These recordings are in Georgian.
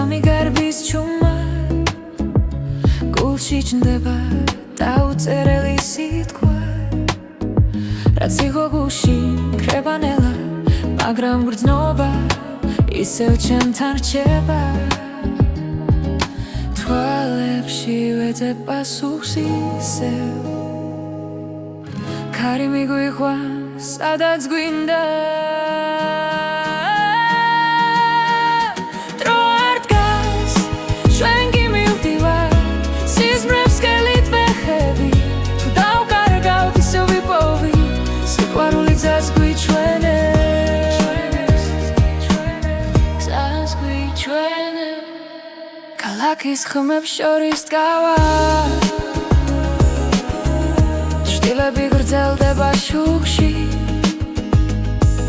სამი გარბის ჩუმა გულში ჩნდება დაუწერელი სიტყვა რაც იყო გულში მკრებანელა მაგრამ გრძნობა ისევ ჩემთან რჩება თვალებში ვეძებ პასუხს ისევ ქარი მიგვიყვანს სადაც გვინდა დრო არ დგას ჩვენ კი მივდივართ სიზმრებს სკელით ვეხები თუ დავკარგავთ ისევ ვიპოვით სიყვარული გზას გვიჩვენებს გზას გვიჩვენებს ქალაქის ხმებს შორის დგავა ჭრილები გრძელდება შუქში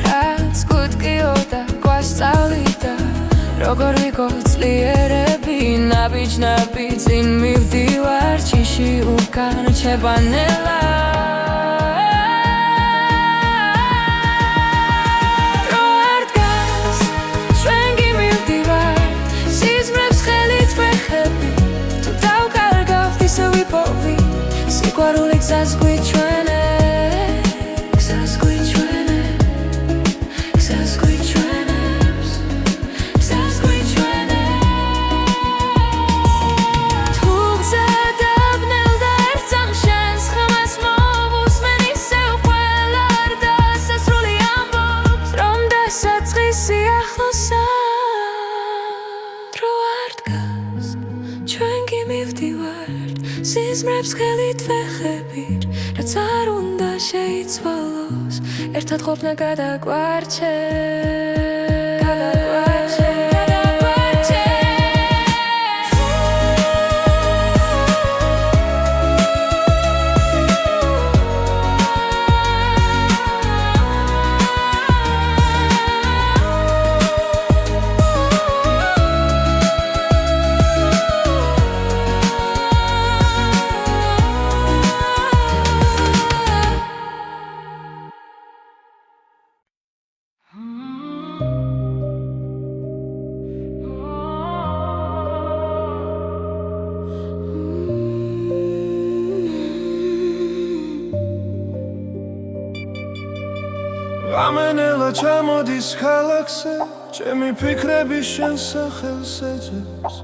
რაც გუტკიოდა გვასწავლიდა როგორ ვიყო ძლიერები ნაბიჯ-ნაბიჯ წინ მივდივარ ჯიში უკან რჩებანელა დრო არ დგას ჩვენ კი მივდივართ სიზმრებს ხელით ვეხები თუ დავკარგავთ ისევ ვიპოვით სიყვარული გზას გვიჩვენებს გზას გვიჩვენებს გზას გვიჩვენებს გზას გვიჩვენებს თუ გზა დაბნელდა ერთ სამშენს ხმას მოვუსმენ ისევ ყველა არ დასასრული ამბობს რომ დასაწყისი ახლოსა დრო არ დგას ჩვენ კი მივდივართ სიზმრებს ხელით ვეხებით რაც არ უნდა შეიცვალოს ერთად ყოფნა გადაგვარჩევს გამენელა ჩამოდის ქალაქზე ჩემი ფიქრები შენ სახელს ეძებს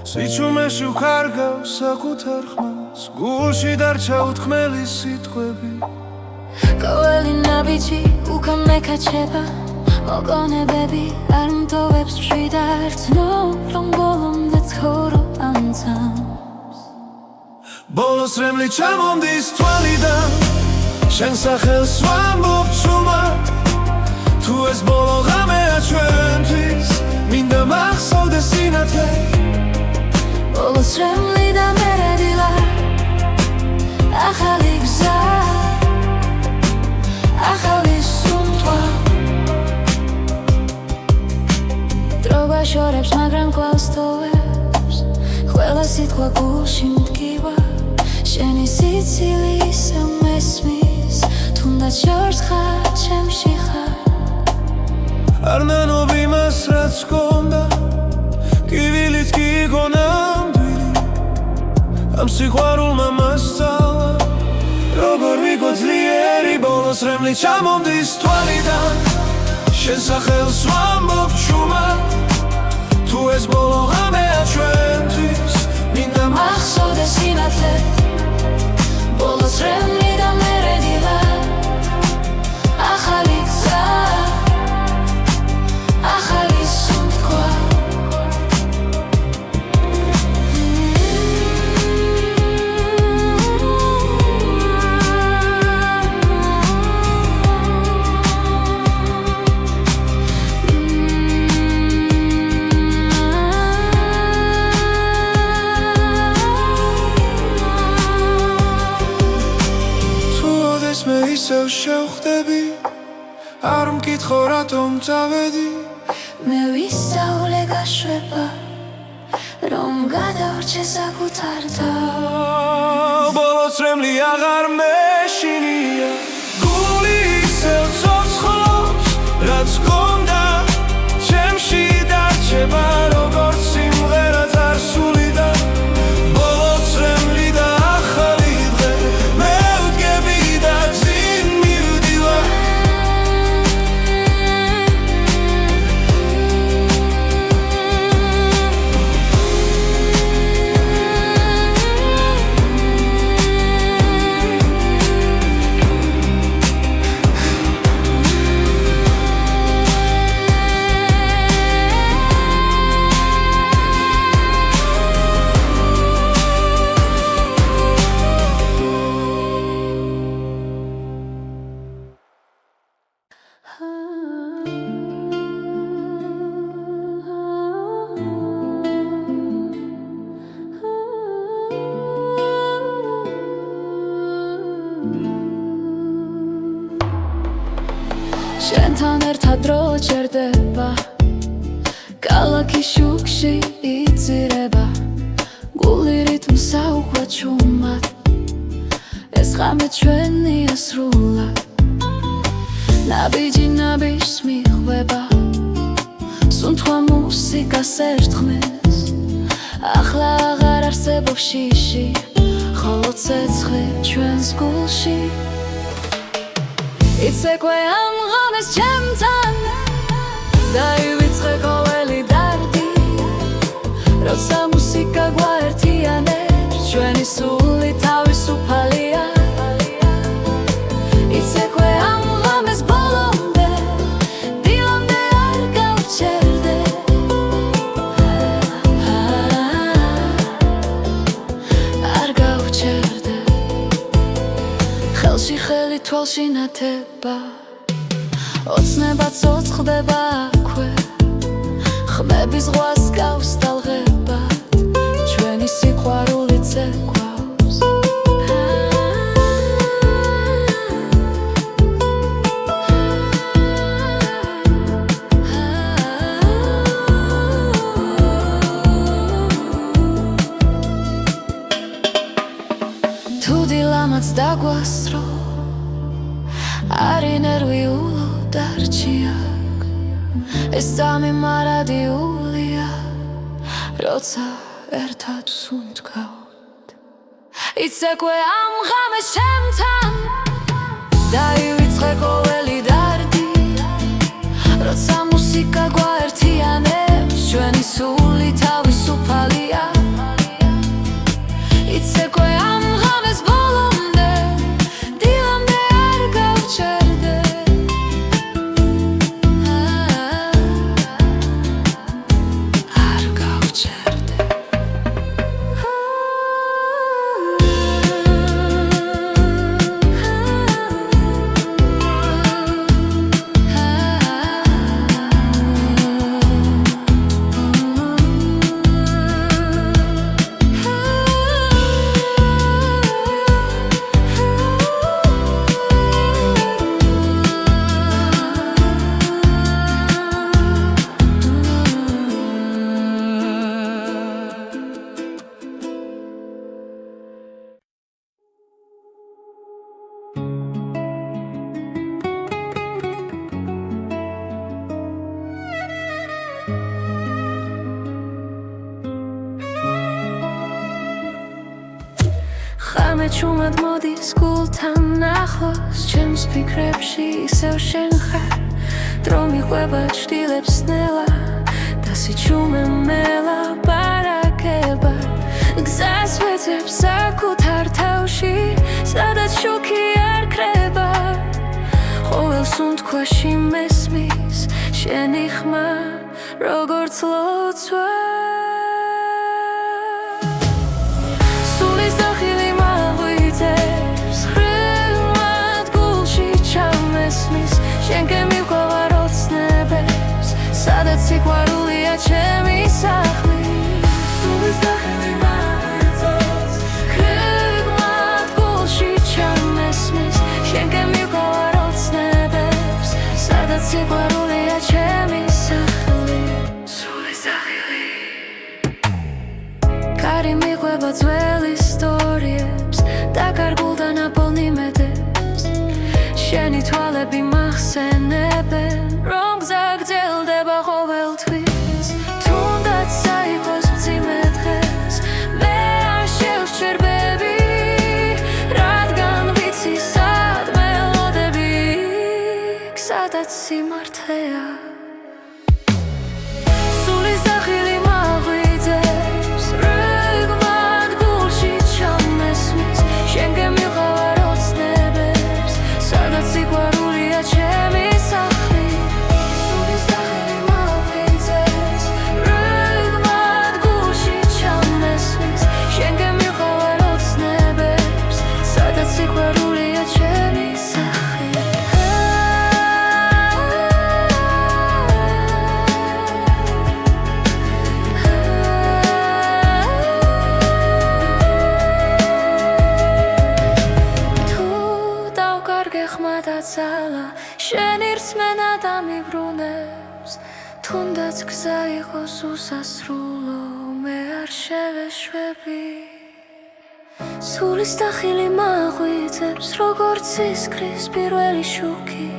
სიჩუმეში ვქარგავს საკუთარ ხმას გულში დარჩა უთქმელი სიტყვები ყოველი ნაბიჯი უკან მეკაჩება მოგონებები არ მტოვებს მშვიდად ვცნობ რომ ბოლომდე ცხოვრობ ამ ძამს ბოლოს რემლი ჩამომდის თვალიდან შენ სახელს ვამბობ ჩუმად თუ ეს ბოლო ღამეა ჩვენთვის მინდა მახსოვდეს სინათლე ბოლოს რემლი და მერედილა ახალი გზა ახალი სუნთქვა დრო გვაშორებს მაგრამ კვლავ სტოვებს ყველა სიტყვა გულში მდგივა შენი სიცილი ისევ მესმის თუნდაც შორს ხარ ჩემში ხარ არ ნანობ იმას რაც გქონდა კივილიც კი იყო ნამდვილი ამ სიყვარულმა მასწავლა როგორ ვიყო ძლიერი ბოლოს რემლი ჩამომდის თვალიდან შენ სახელს ვამბობ ჩუმად თუ ეს ბოლო ღამეა ჩვენთვის მინდა მახსოვდეს სინათლე ბოლოს რემლი და მერედილა ახალი გზა ახალი სუნთქვა ისევ შევხვდები არ მკითხო რატომ წავედი მე ვისწავლე გაშვება რომ გადავრჩე საკუთარ თავს ბოლოს რემლი აღარ მეშინია გული ისევ ცოცხლობს რაც გქონდა ჩემში დარჩება როგორც ჩვენთან ერთად დრო ჩერდება ქალაქის შუქში იწირება გული რიტმს აუხვა ჩუმად ეს ღამე ჩვენია სრულად ნაბიჯი ნაბიჯს მიხვდება სუნთქვა მუსიკას ერთხმის ახლა აღარ არსებობს შიში ხოლო ცეცხლი ჩვენს გულში იცეკვე ამ ღამეს ჩემთან დაივიწყე ყოველი დარდი როცა მუსიკა გვაერთიანებს ჩვენი სული თავისუფალია იცეკვე ამ ღამეს ბოლომდე დილამდე არ გავჩერდე არ გავჩერდე ხელში ხელი თვალში ნათება ოცნება ცოცხლდება აქვე ხმები ზღვას გავს ტალღებად ჩვენი სიყვარული ცეკვავს თუ დილამაც დაგვასრო არი ნერვიულო დარჩია ეს სამი მარადიულია როცა ერთად სუნთქავთ იცეკვე ამ ღამეს ჩემთან დაივიწყე ყოველი დარდი როცა მუსიკა გვაერთიანებს ჩვენი სული თავისუფალია იცეკვე ამ ღამეს ბოლომდე დილამდე არ გავჩერდე არ გავჩერდე ღამე ჩუმად მოდის გულთან ახლოს ჩემს ფიქრებში ისევ შენ ხარ დრო მიყვება ჩtildeებს ნელა და სიჩუმე მელაპარაკება გზას ვეძებს საკუთარ თავში სადაც შუქი არ ქრება ყოველ სუნთქვაში მესმის შენი ხმა როგორც ლოცვა სულის დახილი შენ გემიყვარ ოცნებებს სადაც სიყვარულია ჩემი სახლი სულის დახილი მაღვიძებს ხრიგმად გულში ჩამესმის შენ გემიყვარ ოცნებებს სადაც სიყვარულია ჩემი სახლი სულის დახილი კარი მიყვება ძველ ისტორიებს დაკარგულ და ნაპოვნი მეტებს შენი თვალები მახსენებენ რომ გზა გრძელდება ყოველთვის თუნდაც საიყოს მძიმე დღეს მე არ შევსჯერბები რადგან ვიცი სად მელოდები სადაც სიმართლეა სულის დახილი მაღვიძებს რიგმად გულში ჩამესმის შენ გემიყვარ ოცნებებს სადაც სიყვარულია ჩემი სახლი სულის დახილი მაღვიძებს რიგმად გულში ჩამესმის შენ გემიყვარ ოცნებებს სადაც სიყვარულია ჩემი სახლი შენ ირს ისმენა და მიბრუნებს თუნდაც გზა იყოს უსასრულო მე არ შევეშვები სულის დახილი მაღვიძებს როგორც ისკრის პირველი შუქი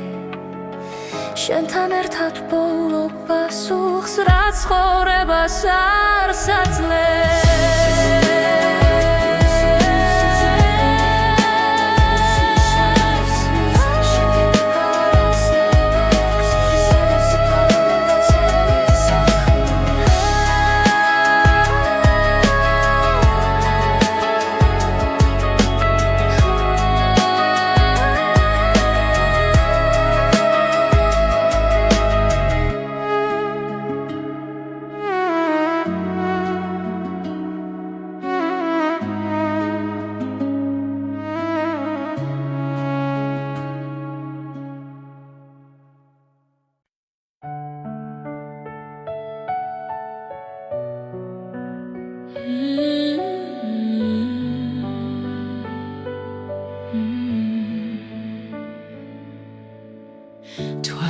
შენთან ერთად ბოლო პასუხს რაც ცხოვრებას არ საძლებს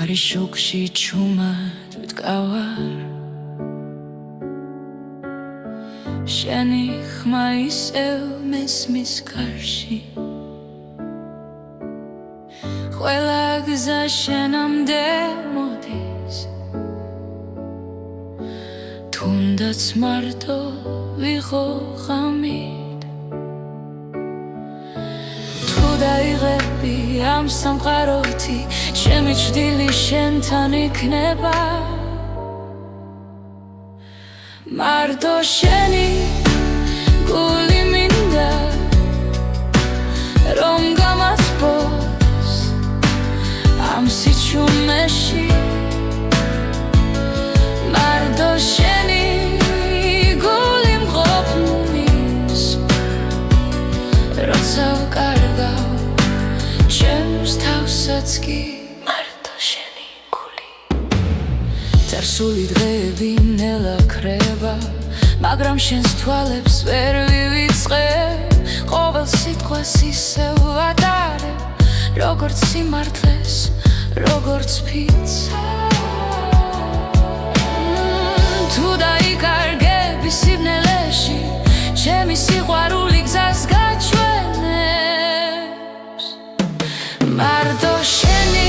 თვარი შუქში ჩუმად ვდგავარ შენი ხმა ისევ მესმის გარში ყველა გზა შენამდე მოდის თუნდაც მარტო ვიყო ღამით თუ დაიღები ამ სამყაროთი ჩემი ჭრილი შენთან იქნება მარტო შენი გული მინდა რომ გამასპოს ამ სიჩუმეში მარტო შენი გული მყოფნის როცა ვკარგავ ჩემს თავსაც კი წარსული დღეები ნელა ქრება მაგრამ შენს თვალებს ვერ ვივიწყე ყოველ სიტყვას ისევ ვატარებ როგორც სიმართლეს როგორც ფიცა თუ დაიკარგები სიბნელეში ჩემი სიყვარული გზას გაჩვენებს მარტო შენი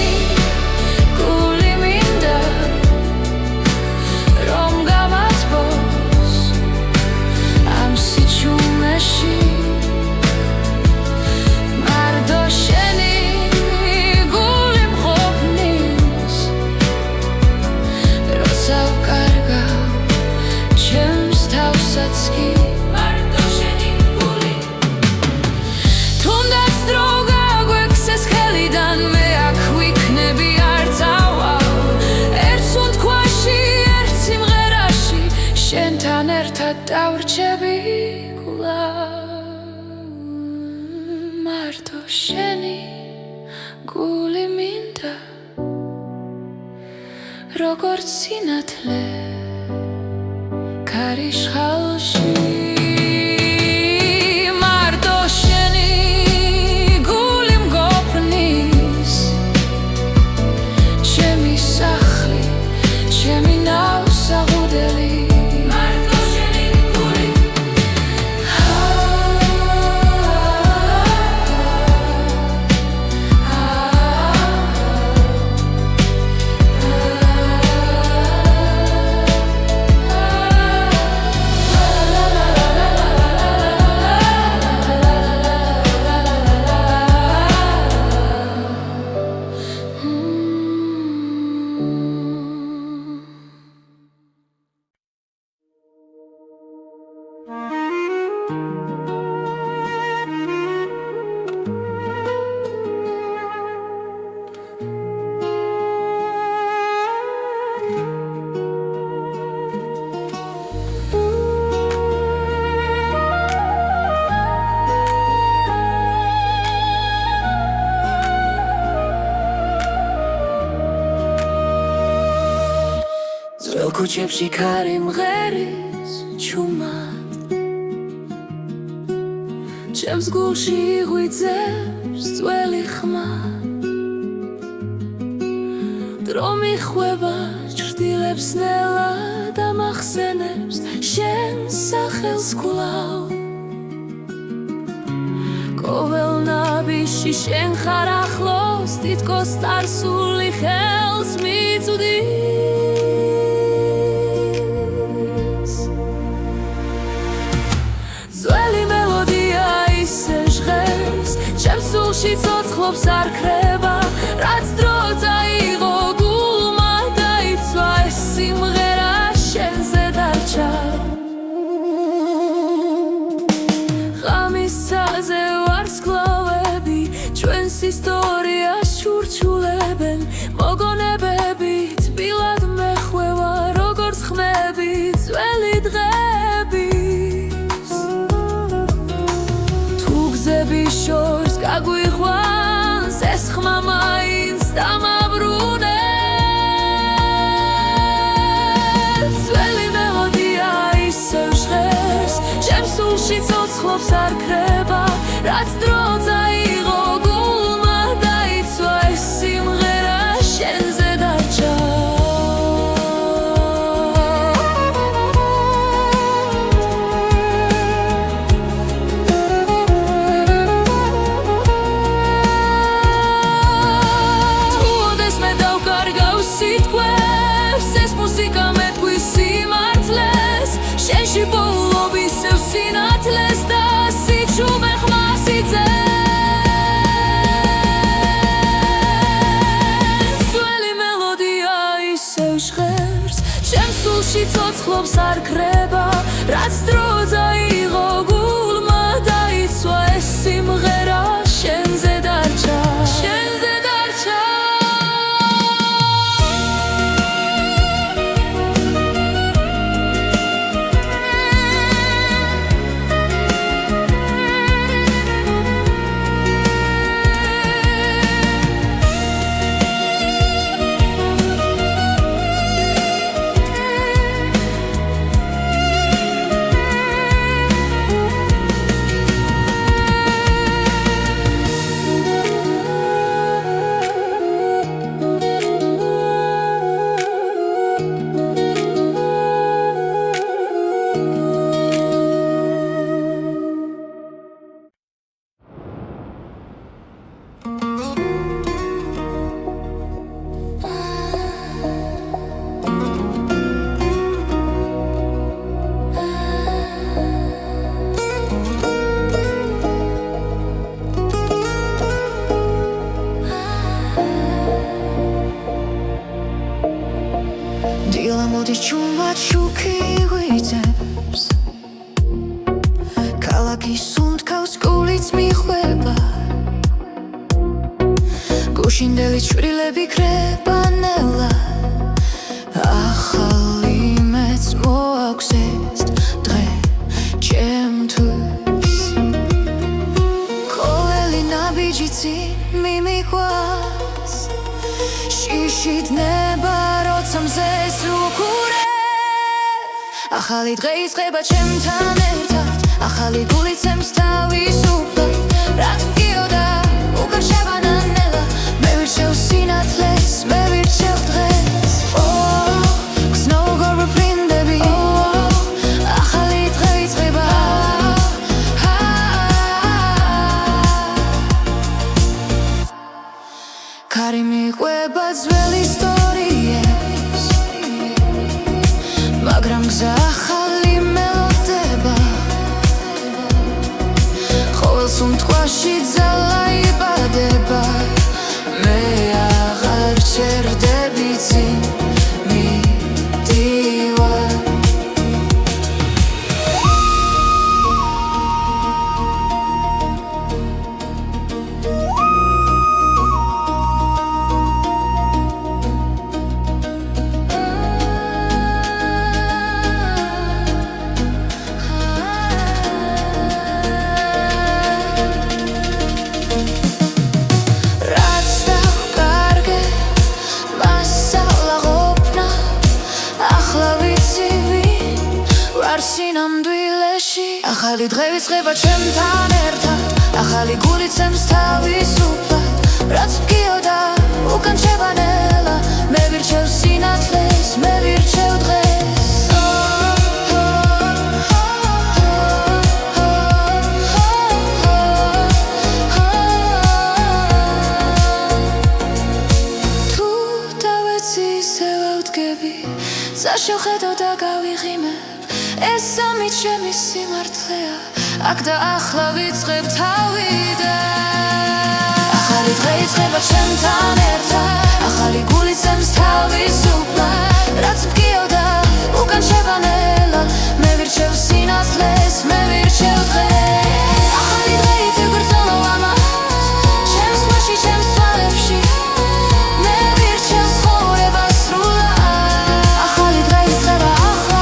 მარტო შენი გული მყოფნის როცა ვკარგავ ჩემს თავსაც კი მარტო შენი გული თუნდაც დრო გაგვექცეს ხელიდან მე აქ ვიქნები არ წავალ ერთ სუნთქვაში ერთ სიმღერაში შენთან ერთად დავრჩები მარტო შენი გული მინდა როგორც სინათლე ქარიშხალში მარტო შენი გული მგოფნის ჩემი სახლი ჩემი ნავსაღუდელი ქუჩებში ქარი მღერის ჩუმად ჩემს გულში იღვიძებს ძველი ხმა დრო მიხვება ჭრდილებს ნელა და მახსენებს შენ სახელს კვლავ ყოველ ნაბიჯში შენ ხარ ახლოს თითქოს წარსული ხელს მიწვდის ძველი მელოდია ისე ჟღერს ჩემს სულში ცოცხლობს არ ქრება რაც დრო წაიღო გულმა დაიცვა ეს სიმღერა შენზე დარჩა ღამისაზე ვარსკვლავები ჩვენს ისტორიას ჩურჩულებენ მოგონებები თბილად მეხვევა როგორც ხმები ძველი დღების თუ გზების შორს გაგვიყვანს ეს ხმა მაინც დამაბრუნებს ძველი მელოდია ისევ ჟღერს ჩემს სულში ცოცხლობს არ ქრება რაც დრო წაიღო გულმა დაიცვა ეს სიმღერა შენზე დარჩა თუ ოდეს მე დავკარგავ სიტყვებს ეს მუსიკა მეტყვის სიმართლეს შენში პოულობ ისევ სინათლეს და სიჩუმე ხმას იძენს ძველი მელოდია ისევ ჟღერს ჩემს სულში ცოცხლობს არ ქრება რაც დრო წაიღო გულმა დაიცვა ეს სიმღერა შენზე დარჩა შენზე დარჩა დილა მოდის ჩუმად შუქი ღვიძებს ქალაქის სუნთქავს გულიც მიხვება გუშინდელი ჩვრილები ქრება ნელა ახალი მეც მოაქვს ეს დღე ჩემთვის ყოველი ნაბიჯი წინ მიმიყვანს შიში დნება როცა მზეს უყურებ ახალი დღე იწყება ჩემთან ერთად ახალი გულიცემს თავისუფლად რაც მგიოდა უკან შევანანელა მე ვირჩევ სინათლეს მე ვირჩევ დღეს გზნოუ გორბლინდები ახალი დღე იწყება ქარი მიყვება ძველი ისტორიებს მაგრამ გზა ახალი მელოდება ყოველ სუნთქვაში ძალა იბადება მე აღარ ჩერდები წინ მიდივარ ახალი დღე ვიწყება ჩემთან ერთად ახალი გულიცემს თავისუფლად რაც მგიოდა უკან შევანელა მე ვირჩევ სინათლეს, მე ვირჩევ დღეს. თუ დავეცი ისევ ავდგები, საშევხედო და გავიღიმებ, ეს სამით ჩემი სიმართლეა, აქ და ახლა ვიწყებ თავიდან. ახალი დღე იწყება ჩემთან ერთად, ახალი გული წემს თავისუფლად, რაც მგიოდა უკან შევანელა, მე ვირჩევ სინათლეს, მე ვირჩევ დღეს. ახალი დღე ითეგვერძოლო ამა ჩემს ხვაში, ჩემს თვალებში, მე ვირჩევ ცხოვრება სრულად. ახალი დღე იწყება ახლა.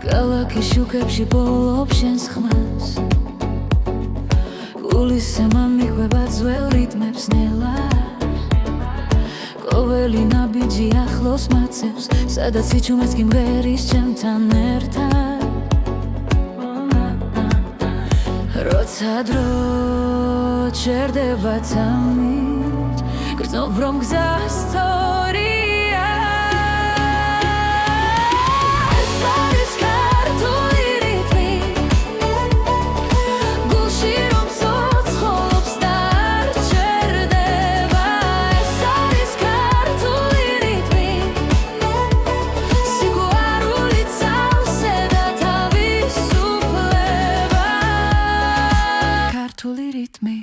ქალაქის შუქებში ბოლობ შენს ხმას, გულისემა მიყვება ძველ რიტმებს ნელა, ყოველი ნაბიჯი ახლოს მაცევს, სადაც იჩუმეს გიმღერის ჩემთან ერთად. როცა დრო ჩერდება თამით, გრძნობ რომ გზა სწორია. ეს არის ქართული რიტმი, გულში რომ ცოცხლობს და არ ჩერდება. ეს არის ქართული რიტმი, სიყვარული წავსე და თავისუფლება. ქართული რიტმი,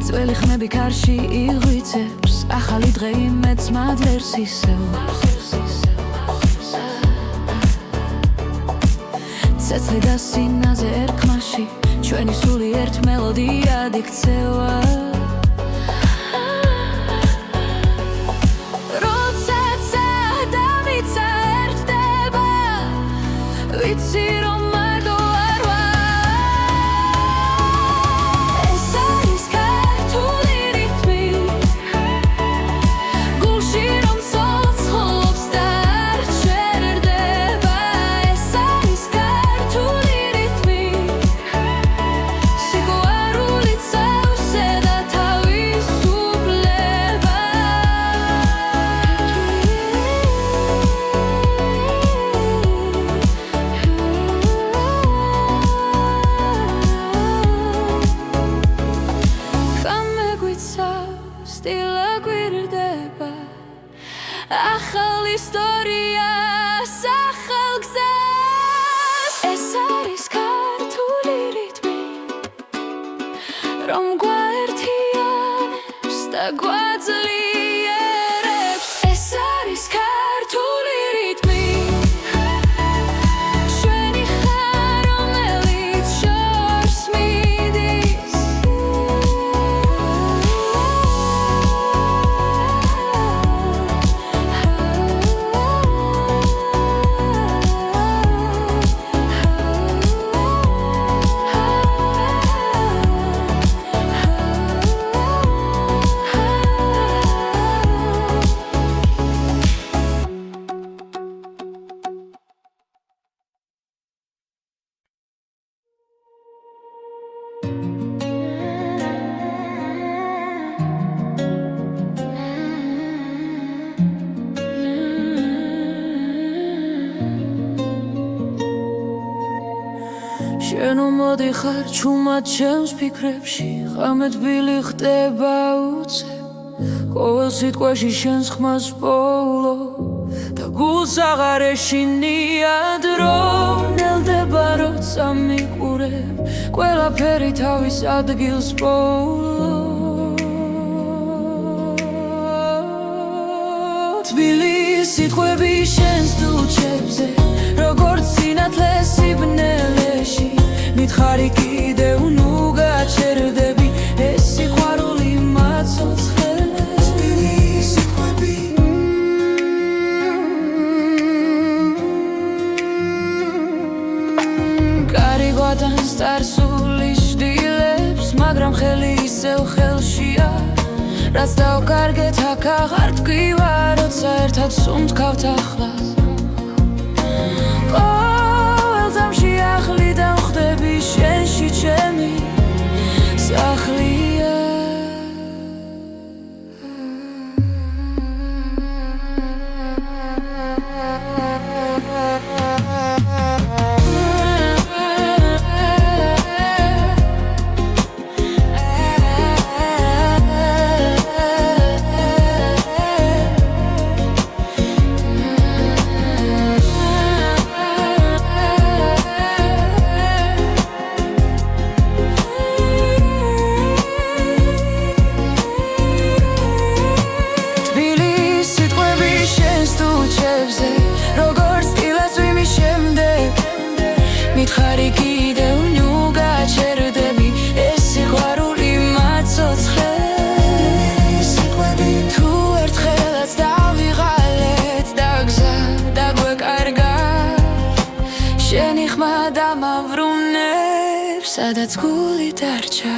ძველი ხმები ქარში იღვიწებს, ახალი დღე იმედს მადლერს ისევ. ცეცხლი და სინაზე ერქმაში, ჩვენი სული ერთ მელოდიად იქცევა. როცა ცა და მიცა ერთდება, ვიცი რომ მარტო არ ვარ. ეს არის ქართული რიტმი, გულში რომ ცოცხლობს და არ ჩერდება. ეს არის ქართული რიტმი, სიყვარული წავსე და თავისუფლება. ხამე გვიცავს, სტილა გვირდება, ახალ ისტორიას, ახალ გზას. ეს არის ქართული რიტმი, რომ გვაერთიანებს და გვაძლიერებს. ეს არის ქართული რიტმი, ჩვენი ხარ, რომელიც შორს მიდის. შენო მოდიხარ ჩუმად ჩემს ფიქრებში, ღამე თბილი ხდება უცებ, ყოველ სიტყვაში შენს ხმას პოულო და გულს აღარ ეშინია დრო. ნელდება როცა მიყურებ, ყველაფერი თავის ადგილს პოულო. თბილი სიტყვები შენს დუჩებზე, როგორც სინათლეს სიბნელეში მითხარი კიდევ ნუ გაჩერდები ეს სიყვარული მაცოცხლეს სიტყვები კარი გვატანს წარსულის შდილებს მაგრამ ხელი ისევ ხელშია რაც დავკარგეთ აქ აღარ ტკივა როცა ერთად სუნთქავთ ახლა ყოველ ძამში ახლი დავხდები შენში ჩემი სახლია მითხარი კიდევ ნუ გაჩერდები ეს სიყვარული მაცოცხლეს თუ ერთხელაც დავიღალეთ და გზა დაგვეკარგა შენი ხმა დამავრუნებს სადაც გული დარჩა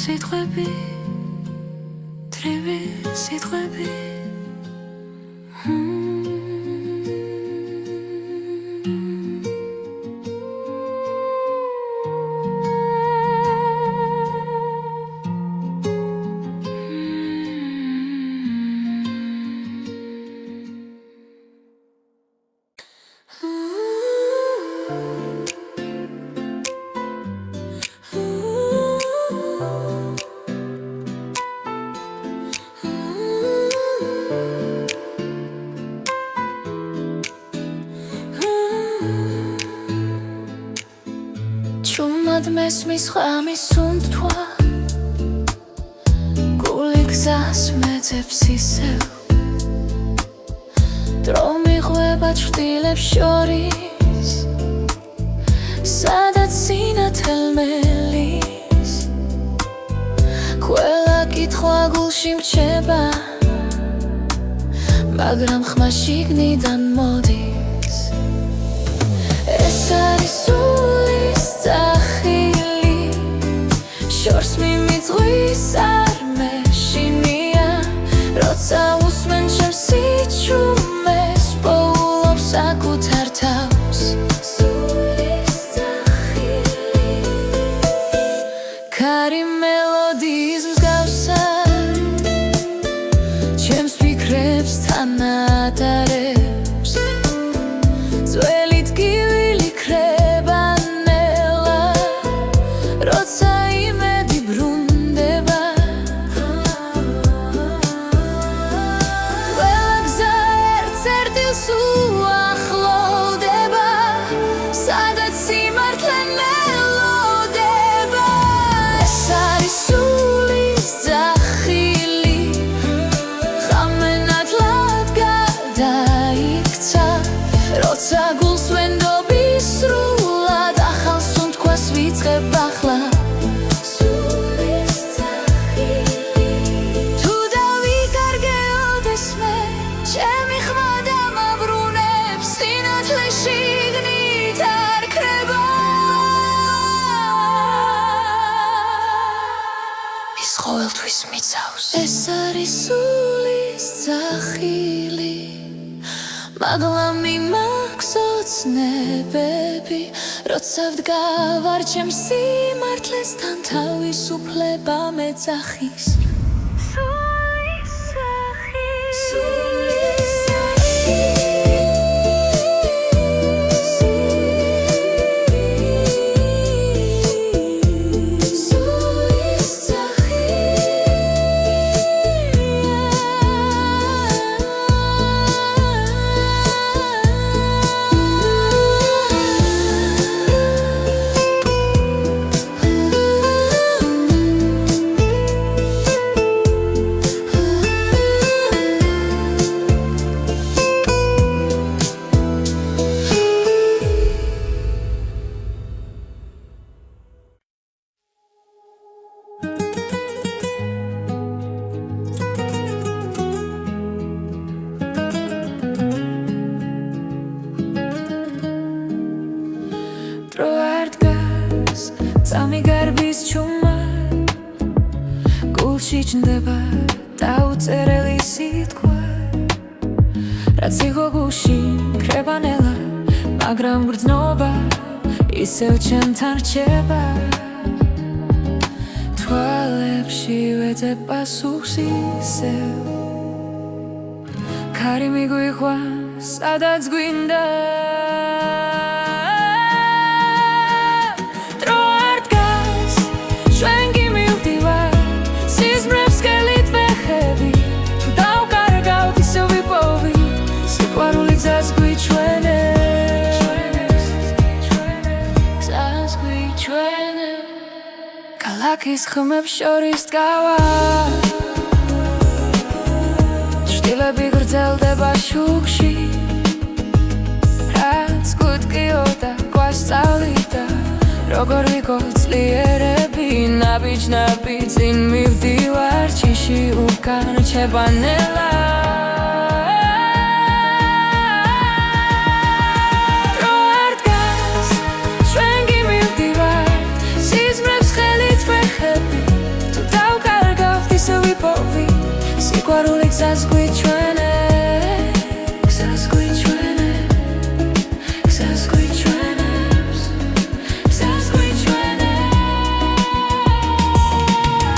სიტყვები თრები სიტყვები Чумად მესმის ხამის სუნთქვა გული გზას მეძებს ისევ დრო მიღვება ჩრდილებს შორის სადაც სინათელ მელის ყველა კითხვა გულში მრჩება მაგრამ ხმა შიგნიდან მოდის ეს არის შორს მიმიძღვის არ მეშინია როცა უსმენ ჩემს სიჩუმეს პოულობს საკუთარ თავს სულის სახილი კარი მელოდიის მსგავსად ჩემს ფიქრებს თანადარებს ძველი ტკივილი ქრება ნელა როცა უახლოვდება ეს არის სულის ძახილი მაღლა მიმაქვს ოცნებები როცა ვდგავარ ჩემს სიმართლესთან თავისუფლება მეძახის დრო არ დგას წამი გარბის ჩუმა გულში ჩნდება დაუწერელი სიტყვა რაც იყო გულში კრება ნელა მაგრამ გრძნობა ისევ ჩემთან რჩება თვალებში ვეძებ პასუხს ისევ ქარი მიგვიყვანს სადაც გვინდა ქალაქის ხმებს შორის დგავა ჭრილები გრძელდება შუქში რაც გუტკიოდა გვასწავლიდა როგორ ვიყო ძლიერები ნაბიჯ-ნაბიჯ წინ მივდივარ ჩიში უკან რჩება ნელა სიყვარული გზას გვიჩვენებს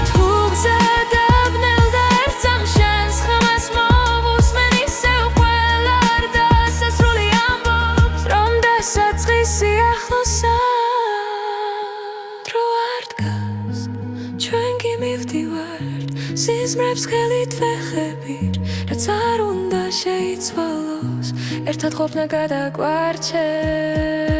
თუ გზა დაბნელდა ერთ წამს შენს ხმას მოვუსმენ ისევ ყველა არ დასასრული ამბობს რომ დასაწყისი ახლოსა დრო არ დგას ჩვენ კი მივდივართ სიზმრებს ხელით ვეხებით რაც არ უნდა შეიცვალოს ერთად ყოფნა გადაგვარჩევს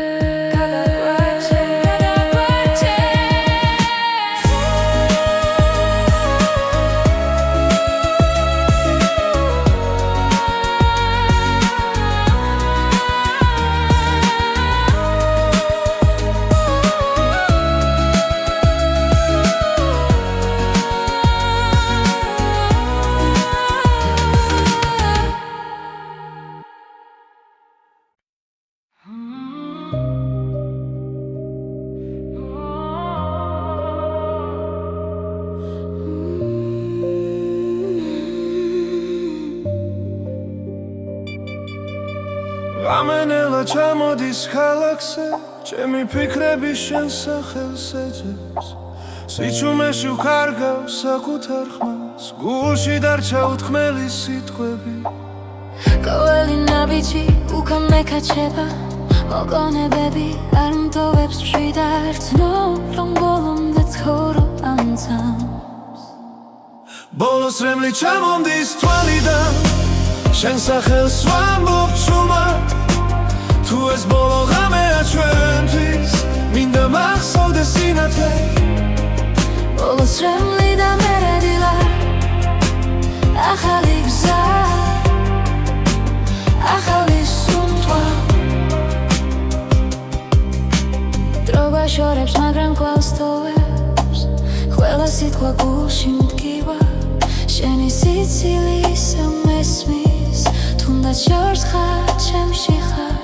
გამენელა ჩამოდის ქალაქზე ჩემი ფიქრები შენ სახელს ეძებს სიჩუმეში ვქარგავს საკუთარ ხმას გულში დარჩა უთქმელი სიტყვები ყოველი ნაბიჯი უკან მეკაჩება მოგონებები არ მტოვებს მშვიდარ ცნობ რომ ბოლომდე ცხოვრობ ამ ძამს ბოლოს რემლი ჩამომდის თვალიდან შენ სახელს ვამბობ ჩუმად თუ ეს ბოლო ღამეა ჩვენთვის მინდა მახსოვდეს სინათლე ბოლოს რემლი და მერე დილა ახალი გზა ახალი სუნთვა დრო გვაშორებს მაგრამ კვლავ სტოვებს ყველა სიტყვა გულში მდგივა შენი სიცილი ისევ მესმის თუნდაც შორს ხარ ჩემში ხარ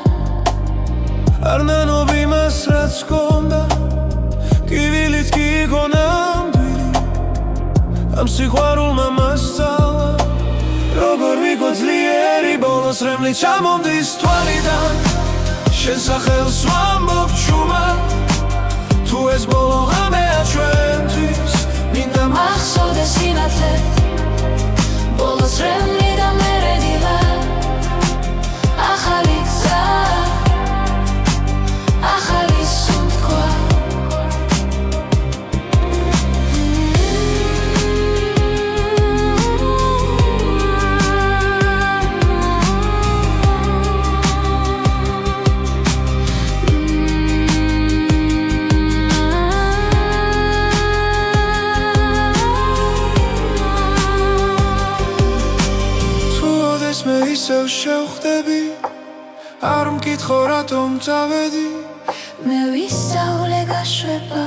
არ ნანობ იმას რაც გქონდა კივილიც კი იყო ნამდვილი ამ სიყვარულმა მასწავლა როგორ ვიყო ძლიერი ბოლოს რემლი ჩამომდის თვალიდან შენ სახელს ვამბობ ჩუმად თუ ეს ბოლო ღამეა ჩვენთვის მინდა მახსოვდეს სინათლე ბოლოს რემლი და მერე დილა ახალი გზა ახალი სუნთქვა მე ისევ შევხვდები არ მკითხო რატომ წავედი მე ვისწავლე გაშვება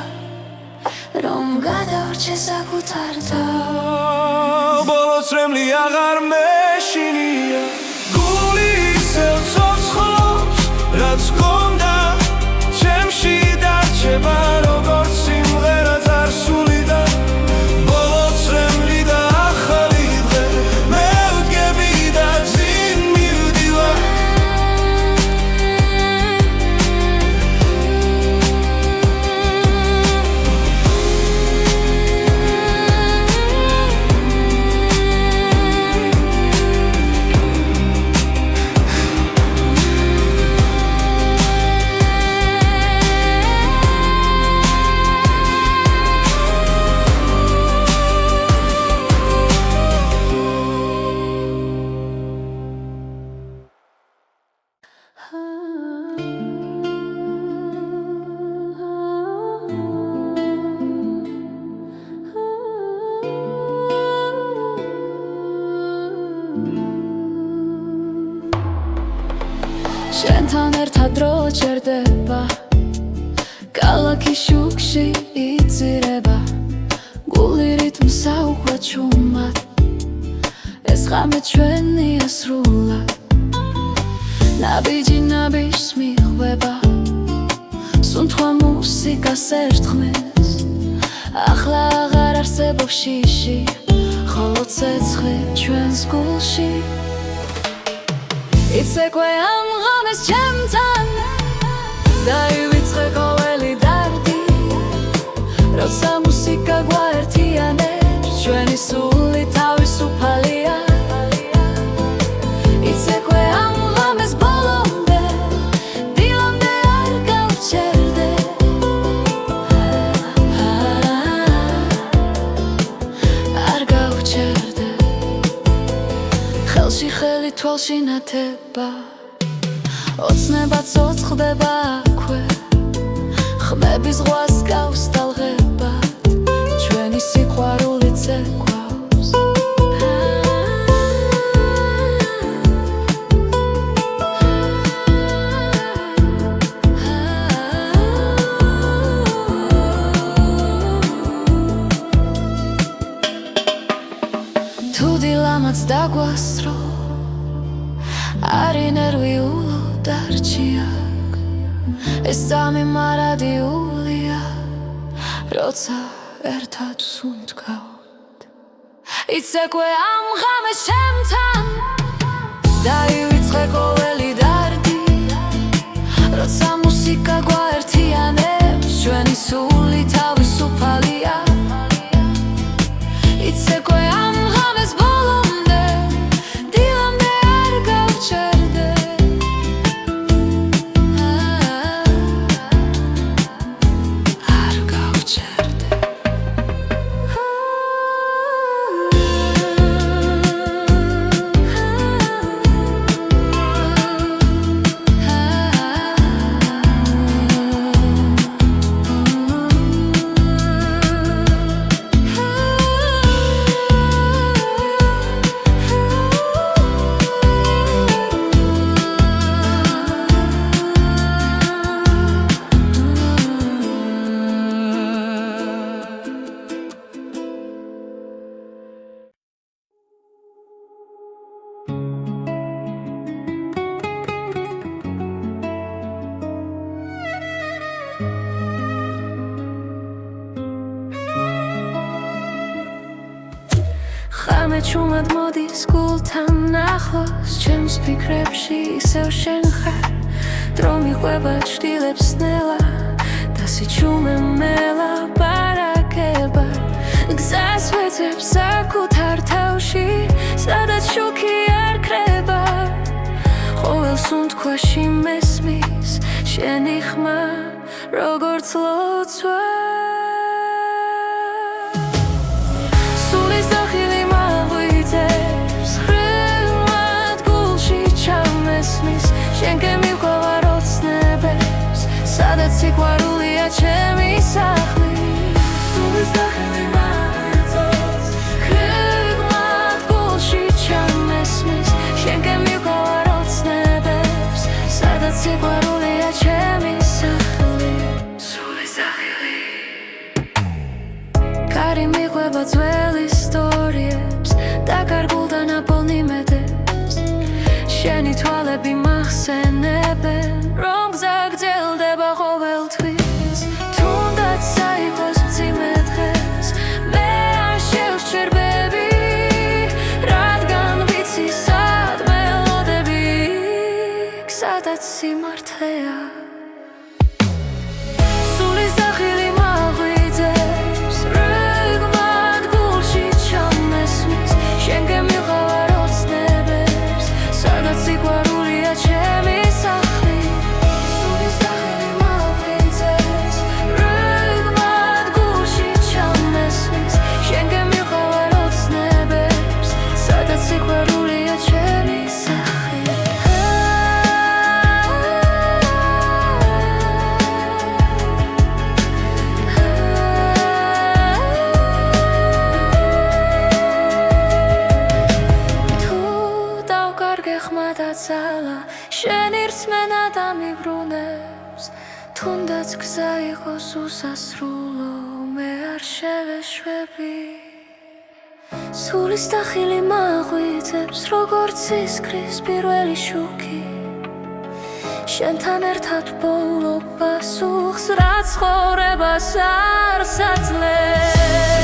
რომ გადავრჩე საკუთარ თავს ბოლოს რემლი აღარ მეშინია გული ისევ ცოცხლობს რაც გონდა ჩემში დარჩება როგორც სიმღერა წარსულიდან ბოლოს რემლი და ახალი დღე მე ვდგები და წინ მივდივარ შენთან ერთად დრო ჩერდება ქალაქის შუქში იწირება გული რიტმს აუხვა ჩუმად ეს ღამე ჩვენია სრულად ნაბიჯი ნაბიჯს მიხვდება სუნთქვა მუსიკას ერთხმის ახლა აღარ არსებობს შიში ხოლო ცეცხლი ჩვენს გულში იცეკვე ამ ღამეს ჩემთან დაივიწყე ყოველი დარდი როცა მუსიკა გვაერთიანებს ჩვენი სული თავისუფალია იცეკვე ამ ღამეს ბოლომდე დილამდე არ გავჩერდე არ გავჩერდე ხელში ხელი თვალში ნათება ოცნება ცოცხლდება აქვე ხმები ზღვას გავს ტალღება ჩვენი სიყვარული ცეკვავს თუ დილამაც დაგვასრო არი ნერვიულო დარჩიაკ ეს წამი მარადიულია როცა ერთად სუნთქავთ იცეკვე ამ ღამეს ჩემთან დაივიწყე ყოველი დარდი როცა მუსიკა გვაერთიანებს ჩვენი სული თავისუფალია იცეკვე ამ ღამეს ბოლომდე დილამდე არ გავჩერდე არ გავჩერდე ჩუმად მოდის გულთან ახლოს ჩემს ფიქრებში ისევ შენ ხარ დრო მიყვება ჭდილებს ნელა და სიჩუმე მელაპარაკება გზას ვეძებს საკუთარ თავში სადაც შუქი არ ქრება ყოველ სუნთქვაში მესმის შენი ხმა როგორც ლოცვა სულის დახილი მაღვიძებს ხრილად გულში ჩამესმის შენ გემიყვება ოცნებებს სადაც სიყვარულია ჩემი სახლი სულის დახილი მაღვიძებს ხრილად გულში ჩამესმის შენ გემიყვება ოცნებებს სადაც სიყვარულია ჩემი სახლი სულის დახილი კარი მიყვება ძველ ისტორიებს და გარგულდა ნაპოვნი მედებს შენი თვალები მახსენებენ რომ გზა გრძელდება ყოველთვის თუნდაც საიყოს მძიმე დღეს მე არ შევსჯერბები რადგან ვიცი სად მელოდები სადაც სიმართლეა სულის დახილი მაღვიძებს რიგმად გულში ჩამესმის შენ გემიყვება ოცნებებს სადაც სიყვარულია ჩემი სახლი სულის დახილი მაღვიძებს რიგმად გულში ჩამესმის შენ გემიყვება ოცნებებს სადაც სიყვარულია ჩემი სახლი Zala, შენი რწმენა დამიბრუნებს თუნდაც გზა იყოს უსასრულო მე არ შევეშვები სულის დახილი მაღვიძებს როგორც ისკრის პირველი შუქი შენთან ერთად ბოლო პასუხს რაც ცხოვრებას არ საძლებს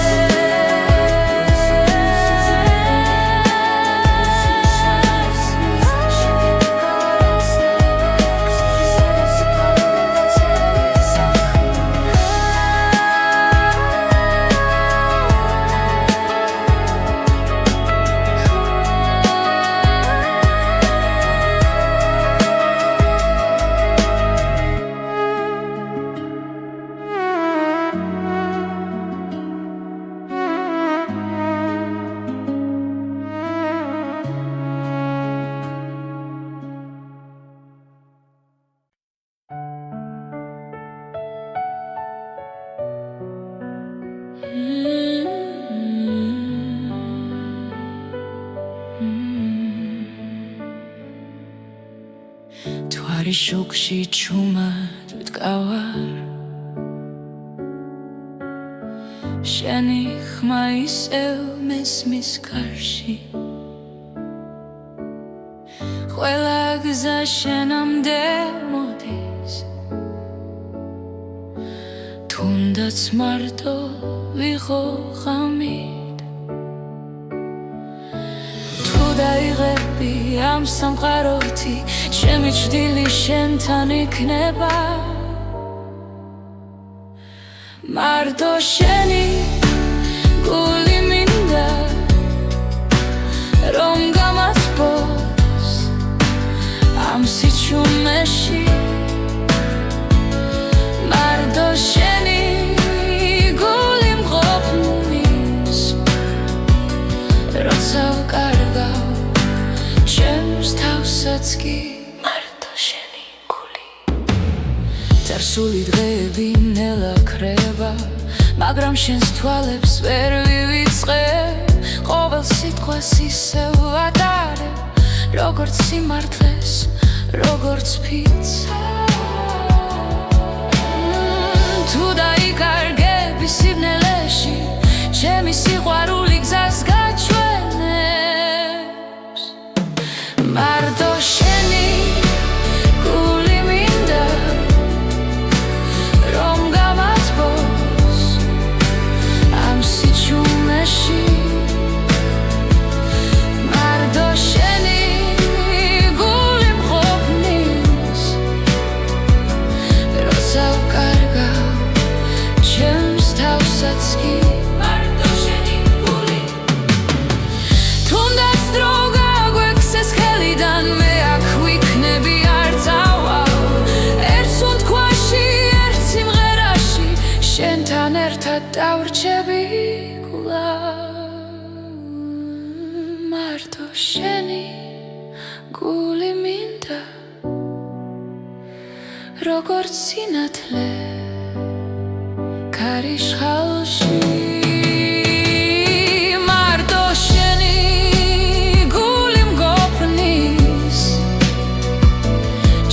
თვარი შუქში ჩუმად ვდგავარ შენი ხმა ისევ მესმის გარში ყველა გზა შენამდე მოდის თუნდაც მარტო ვიყო ღამით თუ დაიღები ამ სამყაროთი ჩემი ჭდილი შენთან იქნება მარტო შენი გული მინდა რომ გამასპოს ამ სიჩუმეში მარტო შენი გული მყოფნის როცა ვკარგავ ჩემს თავსაც კი წარსული დღეები ნელა ქრება მაგრამ შენს თვალებს ვერ ვივიწყებ ყოველ სიტყვას ისევ ვატარებ როგორც სიმართლეს როგორც ფიცა თუ დაიკარგები სიბნელეში ჩემი სიყვარული გზას გაჩვენებს მარტო შენი გული მინდა რომ გამასპოს ამ სიჩუმეში გავრჩები კვლავ მარტო შენი გული მინდა როგორც სინათლე ქარიშხალში მარტო შენი გული მგოფნის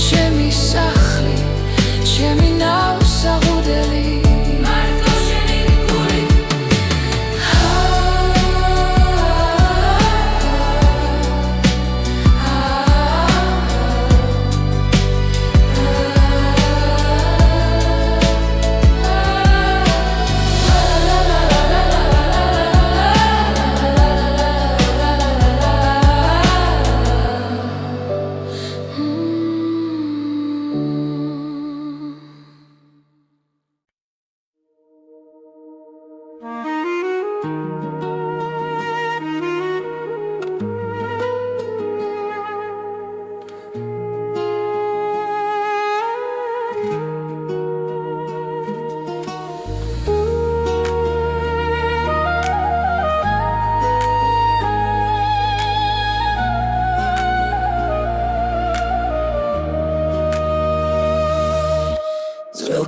ჩემი სახლი ჩემი ნავსაღუდელი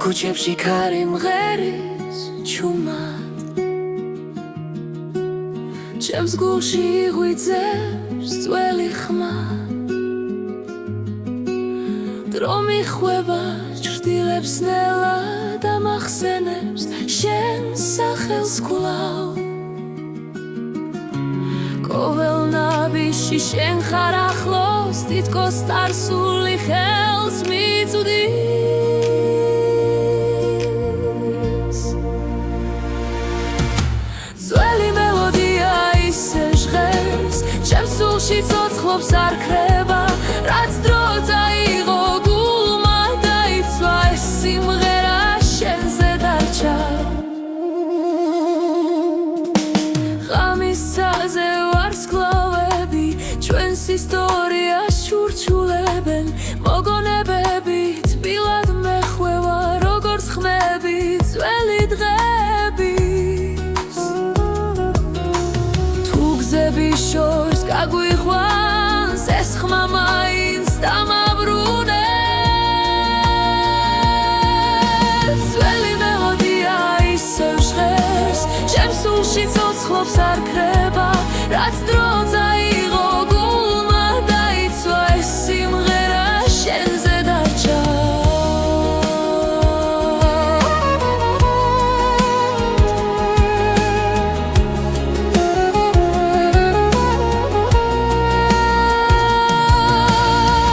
ქუჩებში ქარი მღერის ჩუმად ჩემს გულში იღვიძებს ძველი ხმა დრო მიხვება ჭრდილებს ნელა და მახსენებს შენ სახელს კვლავ ყოველ ნაბიჯში შენ ხარ ახლოს თითქოს წარსული ხელს მიწვდის ძველი მელოდია ისე ჟღერს ჩემს სულში ცოცხლობს არ ქრება რაც დრო წაიღო გულმა დაიცვა ეს სიმღერა შენზე დარჩა ღამისაზე ვარსკვლავები ჩვენს ისტორიას შურჩულებენ მოგონებები თბილად მეხვევა როგორც ხმები ძველი დღების თუ გზების შორს გაგვიხვანს ეს ხმა მაინც დამაბრუნებს ძველი მელოდია ისევ ჟღერს ჩემს სულში ცოცხლობს არ ქრება რაც დრო წაიღო გულმა დაიცვა ეს სიმღერა შენზე დარჩა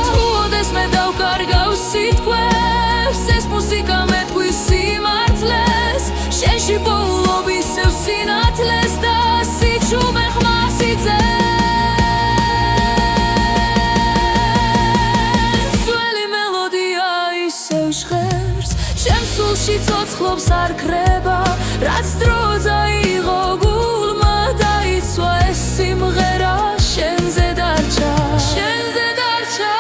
თუ ოდეს მე დავკარგავ სიტყვებს ეს მუსიკა მეტყვის სიმართლეს შენში პოულობ ისევ სინათლეს და სიჩუმე ხმას იძენს ძველი მელოდია ისევ ჟღერს ჩემს სულში ცოცხლობს არ ქრება რაც დრო წაიღო გულმა დაიცვა ეს სიმღერა შენზე დარჩა შენზე დარჩა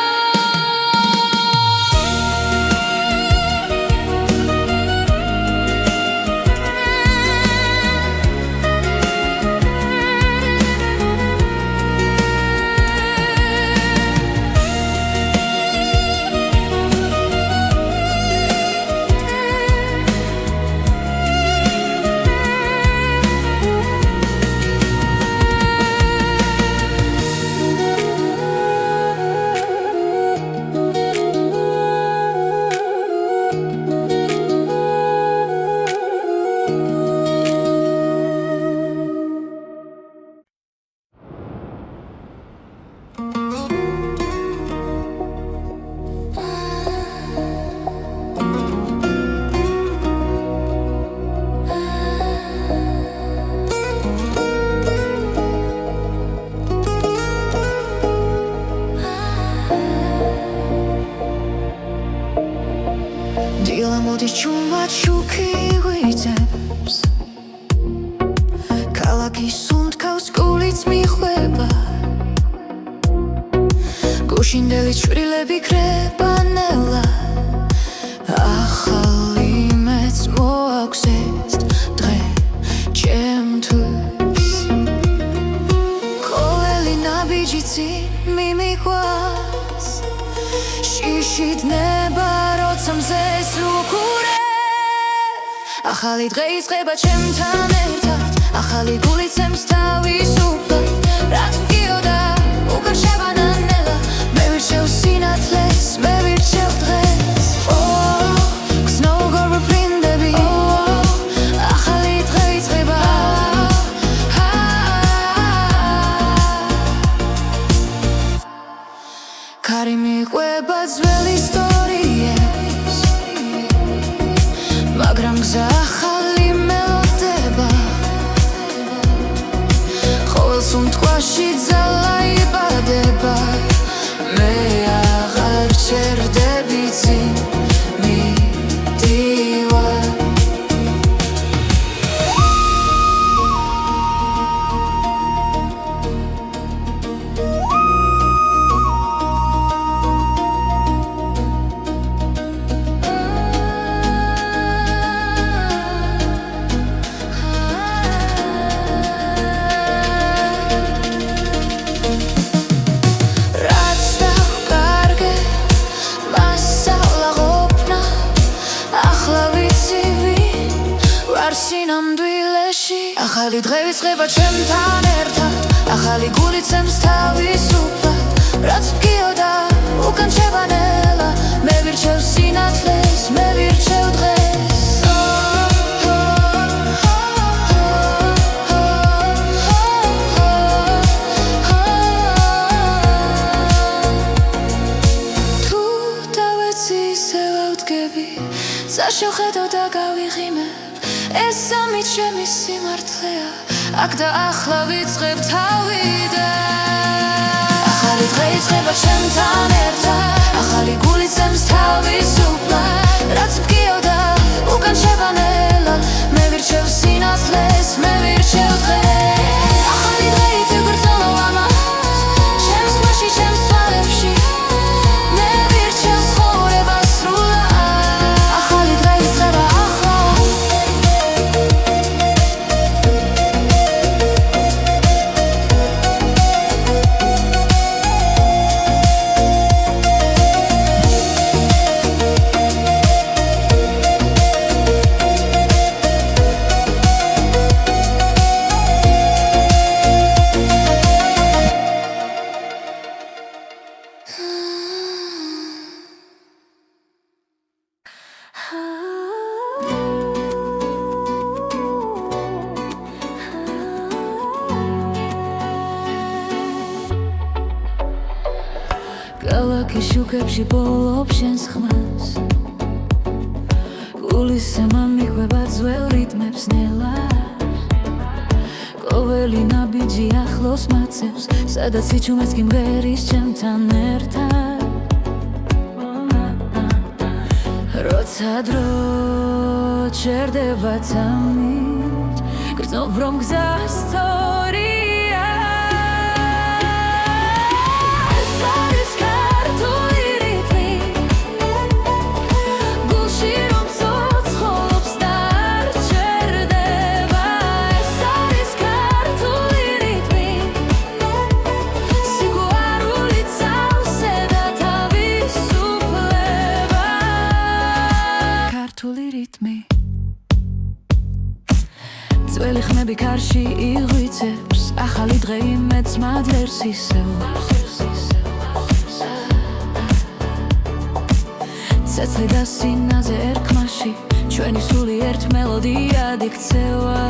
დილა მოდის ჩუმად შუქი იღვიძებს ქალაქის სუნთქავს გულიც მიხვება გუშინდელი ჩვრილები ქრება ნელა ახალი მეც მოაქვს ეს დღე ახალი დღე იწყება ჩემთან ერთად ახალი გული ცემს თავისუფლად რაც მგიოდა უკან შევანანელა მე ვირჩევ სინათლეს მე ვირჩევ დღეს გზნოუ გორბლინდები ახალი დღე იწყება კარი მიყვება ძველი ისტორიებს მაგრამ გზა ახალი მელოდება ყოველს უმტყვაში ძალა იბადება მე აღარ ჩერდები წინ მიდივარ ახალი დღე იწყება ჩემთან ერთად ახალი გული ცემს თავისუფლად რაც მგიოდა უკან შევანელა მე ვირჩევ სინათლეს მე ვირჩევ დღეს თუ დავეცი ისე ვავდგები საშოხედო და გავიღიმებ ეს სამი ჩემი სიმართლეა აქ და ახლა ვიწყებ თავიდან ახალი დღე იწყება ჩემთან ერთად ახალი გული ცემს თავისუფლად რაც მგიოდა უკან შევანელა მე ვირჩევ სინათლეს მე ვირჩევ დღეს ახალი დღე ითიგრძნო ამას ჩემს მაში ჩემს თვალებში მე ვირჩევ ცხოვრებას სრულად ახალი დღე იწყება ქალაქის შუქებში ბოლობ შენს ხმას გულისემა მიყვება ძველ რიტმებს ნელა ყოველი ნაბიჯი ახლოს მაცევს სადაც სიჩუმეც კი მღერის ჩემთან ერთად როცა დრო ჩერდება თამით გრძნობ რომ გზა სწორია ძველი ხმები კარში იღვიწებს ახალი დღე იმედს მადლერს ისევ ცეცხლი და სინაზე ერქმაში ჩვენი სული ერთ მელოდიად იქცევა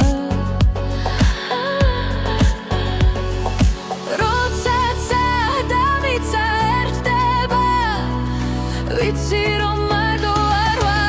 როდესაც დავიცა ერთდება ვიცი რომ მარტო არ ვარ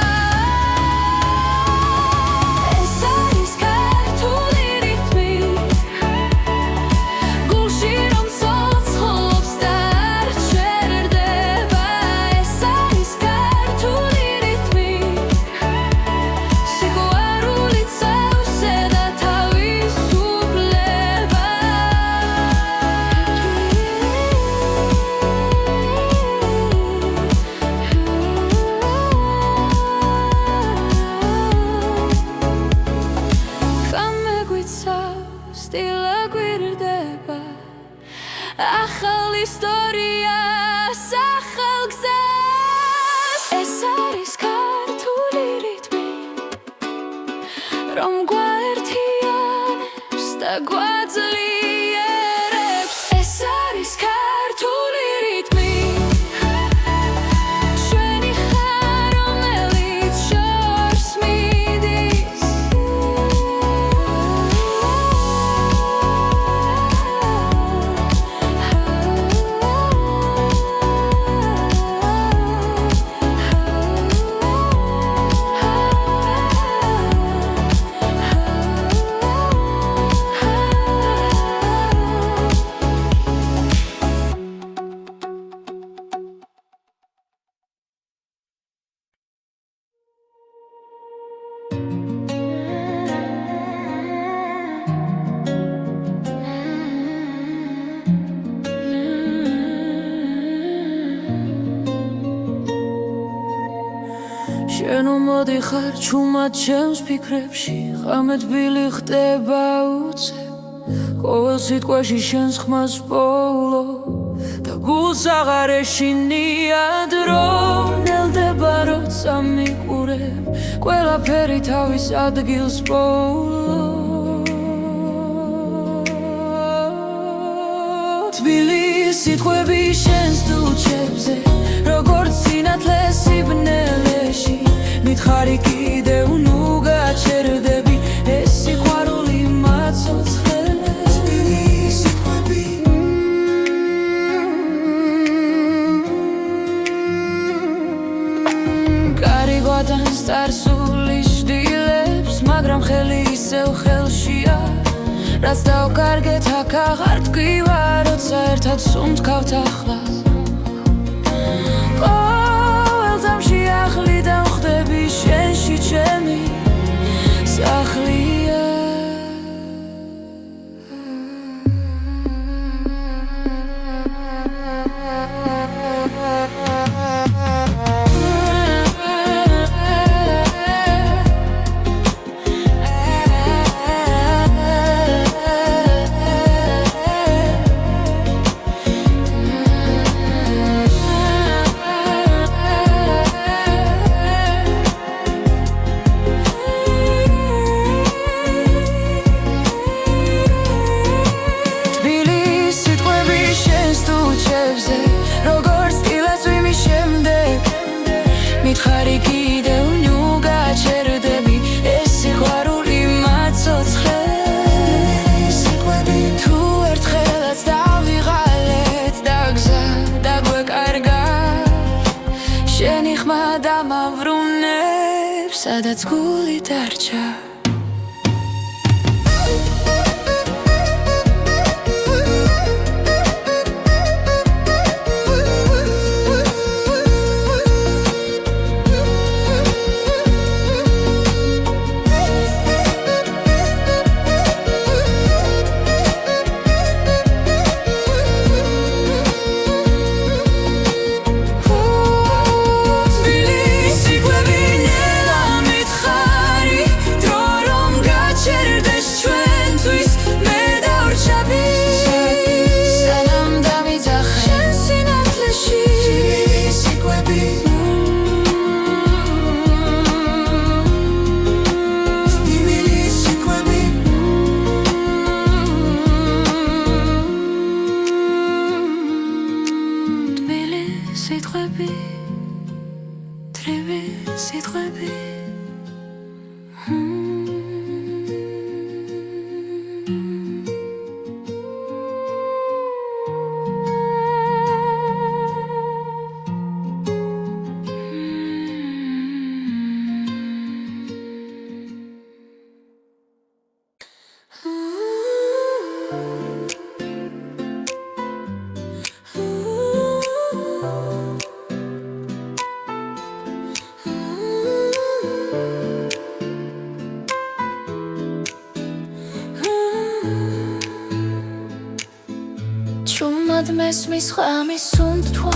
შენო მოდიხარ ჩუმად ჩემს ფიქრებში ღამე-თბილი ხდება უცებ ყოველ სიტყვაში შენს ხმას პოულო და გულს აღარ ეშინია დრო ნელდება როცა მიყურებ ყველაფერი თავის ადგილს პოულო თბილი სიტყვები შენს დუჩებზე როგორც სინათლე სიბნელეში მითხარი კიდევ ნუ გაჩერდები ეს სიყვარული მაცოცხლეს თბილი სიტყვები კარი გვატანს წარსულის შდილებს მაგრამ ხელი ისევ ხელშია რაც დავკარგეთ აქ აღარ ტკივა როცა ერთად სუნთქავთ ახლა ყოველ ძამში ახლი დავხდები შენში ჩემი სახლია მითხარი კიდევ ნუ გაჩერდები ეს სიყვარული მაცოცხლეს თუ ერთხელაც დავიღალეთ და გზა დაგვეკარგა შენი ხმა დამავრუნებს სადაც გული დარჩა სიტყვები თრივი სიტყვები Chumad mesmis xamis sundtwa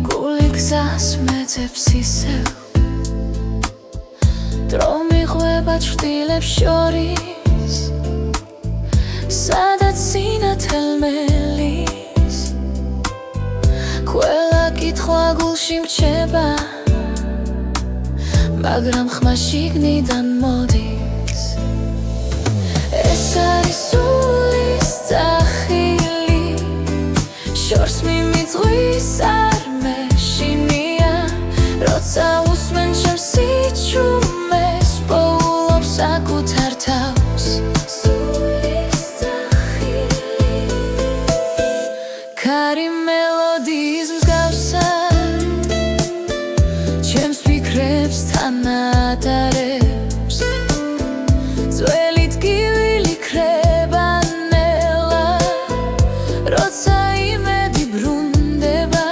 Guli gzas metzeps isev Dro mighwebat shtilebs shoris Sadats sinatel melis Kvela kitxva gulshi mrcheba Magram xma shignidan modis Es aris Zahili Shors mimizgvis ar meshinia Rotsa usmen shem sichumes Poulobs akutar tavs Sulis Zahili Kari melodies msgavsar Chems fikrebs tanatarebs Zvelit givili kreban Rotsa imedi brundeba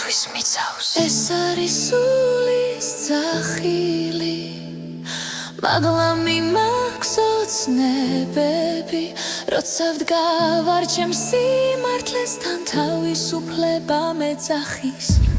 ყოველთვის მიცავს ეს არის სულის ძახილი მაღლა მიმაქვს ოცნებები როცა ვდგავარ ჩემს სიმართლესთან თავისუფლება მეძახის